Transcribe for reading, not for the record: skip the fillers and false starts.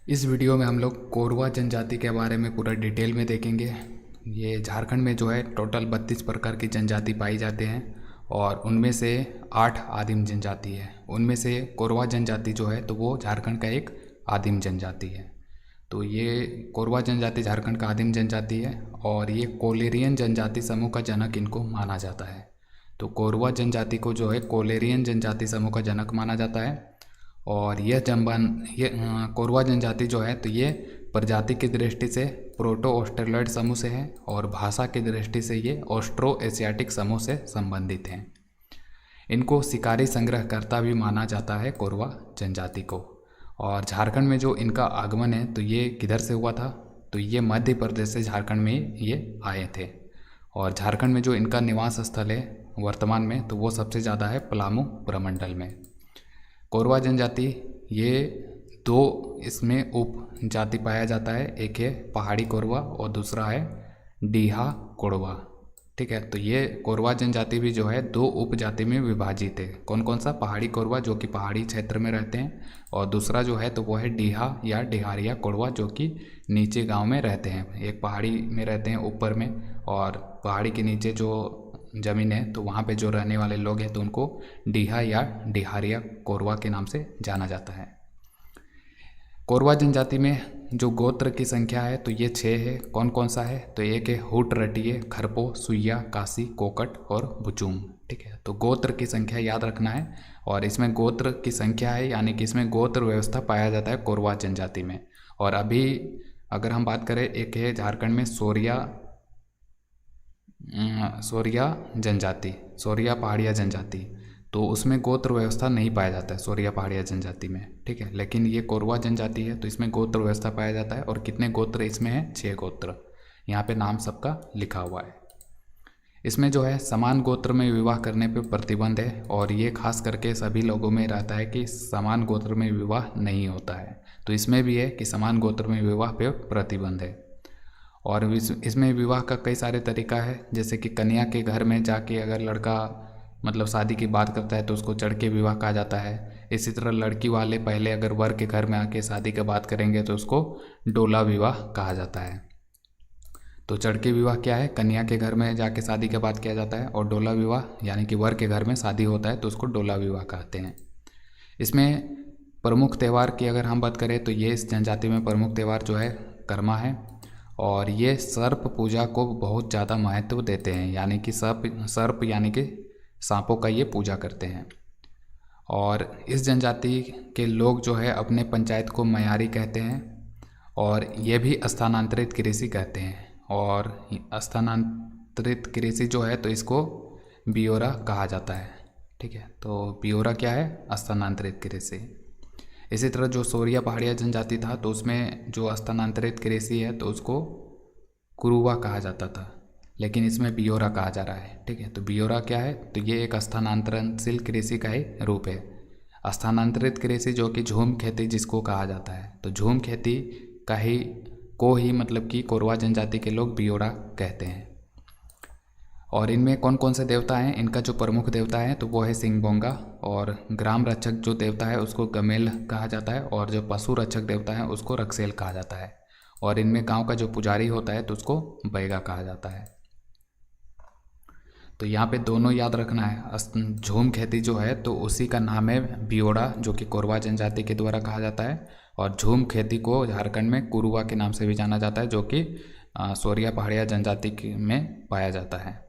इस वीडियो में हम लोग कोरवा जनजाति के बारे में पूरा डिटेल में देखेंगे। ये झारखंड में जो है टोटल 32 प्रकार की जनजाति पाई जाते हैं और उनमें से 8 आदिम जनजाति है। उनमें से कोरवा जनजाति जो है तो वो झारखंड का एक आदिम जनजाति है। तो ये कोरवा जनजाति झारखंड का आदिम जनजाति है और ये कोलेरियन जनजाति समूह का जनक इनको माना जाता है। तो कोरवा जनजाति को जो है कोलेरियन जनजाति समूह का जनक माना जाता है। और यह कोरवा जनजाति जो है तो ये प्रजाति की दृष्टि से प्रोटो ऑस्ट्रेलॉइड समूह से है और भाषा की दृष्टि से ये ऑस्ट्रो एशियाटिक समूह से संबंधित हैं। इनको शिकारी संग्रहकर्ता भी माना जाता है कोरवा जनजाति को। और झारखंड में जो इनका आगमन है तो ये किधर से हुआ था, तो ये मध्य प्रदेश से झारखंड में ये आए थे। और झारखंड में जो इनका निवास स्थल है वर्तमान में तो वो सबसे ज़्यादा है पलामू प्रमंडल में। कोरवा जनजाति ये दो इसमें उप जाति पाया जाता है, एक है पहाड़ी कोरवा और दूसरा है डीहा कोरवा। ठीक है, तो ये कोरवा जनजाति भी जो है दो उपजाति में विभाजित है। कौन कौन सा? पहाड़ी कोरवा जो कि पहाड़ी क्षेत्र में रहते हैं और दूसरा जो है तो वो है डीहा या डिहारिया कोरवा जो कि नीचे गांव में रहते हैं। एक पहाड़ी में रहते हैं ऊपर में और पहाड़ी के नीचे जो ज़मीन है तो वहाँ पे जो रहने वाले लोग हैं तो उनको डीहा या डिहारिया कोरवा के नाम से जाना जाता है। कोरवा जनजाति में जो गोत्र की संख्या है तो ये 6 है। कौन कौन सा है? तो एक है हुट रटिये, खरपो, सुइया, कासी, कोकट और बुचूम। ठीक है, तो गोत्र की संख्या याद रखना है और इसमें गोत्र की संख्या है यानी कि इसमें गोत्र व्यवस्था पाया जाता है कोरवा जनजाति में। और अभी अगर हम बात करें, एक है झारखंड में सोरिया जनजाति, सोरिया पहाड़िया जनजाति, तो उसमें गोत्र व्यवस्था नहीं पाया जाता है सोरिया पहाड़िया जनजाति में। ठीक है, लेकिन ये कोरवा जनजाति है तो इसमें गोत्र व्यवस्था पाया जाता है। और कितने गोत्र इसमें हैं? 6 गोत्र। यहाँ पे नाम सबका लिखा हुआ है। इसमें जो है समान गोत्र में विवाह करने पे प्रतिबंध है और ये खास करके सभी लोगों में रहता है कि समान गोत्र में विवाह नहीं होता है। तो इसमें भी है कि समान गोत्र में विवाह पे प्रतिबंध है। और इसमें विवाह का कई सारे तरीका है, जैसे कि कन्या के घर में जाके अगर लड़का मतलब शादी की बात करता है तो उसको चढ़ के विवाह कहा जाता है। इसी तरह लड़की वाले पहले अगर वर के घर में आके शादी की बात करेंगे तो उसको डोला विवाह कहा जाता है। तो चढ़ के विवाह क्या है? कन्या के घर में जाके शादी की बात किया जाता है और डोला विवाह यानी कि वर के घर में शादी होता है तो उसको डोला विवाह कहते हैं। इसमें प्रमुख त्यौहार की अगर हम बात करें तो ये इस जनजाति में प्रमुख त्यौहार जो है कर्मा है और ये सर्प पूजा को बहुत ज़्यादा महत्व देते हैं, यानी कि सर्प यानी कि सांपों का ये पूजा करते हैं। और इस जनजाति के लोग जो है अपने पंचायत को मयारी कहते हैं और ये भी स्थानांतरित कृषि कहते हैं। और स्थानांतरित कृषि जो है तो इसको बियोरा कहा जाता है। ठीक है, तो बियोरा क्या है? स्थानांतरित कृषि। इसी तरह जो सोरिया पहाड़िया जनजाति था तो उसमें जो स्थानांतरित कृषि है तो उसको कुरुवा कहा जाता था, लेकिन इसमें बियोरा कहा जा रहा है। ठीक है, तो बियोरा क्या है? तो ये एक स्थानांतरणशील कृषि का ही रूप है। स्थानांतरित कृषि जो कि झूम खेती जिसको कहा जाता है, तो झूम खेती का ही मतलब कि कोरवा जनजाति के लोग बियोरा कहते हैं। और इनमें कौन कौन से देवता हैं? इनका जो प्रमुख देवता है तो वो है सिंगबोंगा और ग्राम रक्षक जो देवता है उसको गमेल कहा जाता है और जो पशु रक्षक देवता है उसको रक्सेल कहा जाता है। और इनमें गांव का जो पुजारी होता है तो उसको बैगा कहा जाता है। तो यहाँ पे दोनों याद रखना है। झूम खेती जो है तो उसी का नाम है बियोड़ा जो कि कोरवा जनजाति के द्वारा कहा जाता है और झूम खेती को झारखंड में कुरुवा के नाम से भी जाना जाता है जो कि सोरिया पहाड़िया जनजाति में पाया जाता है।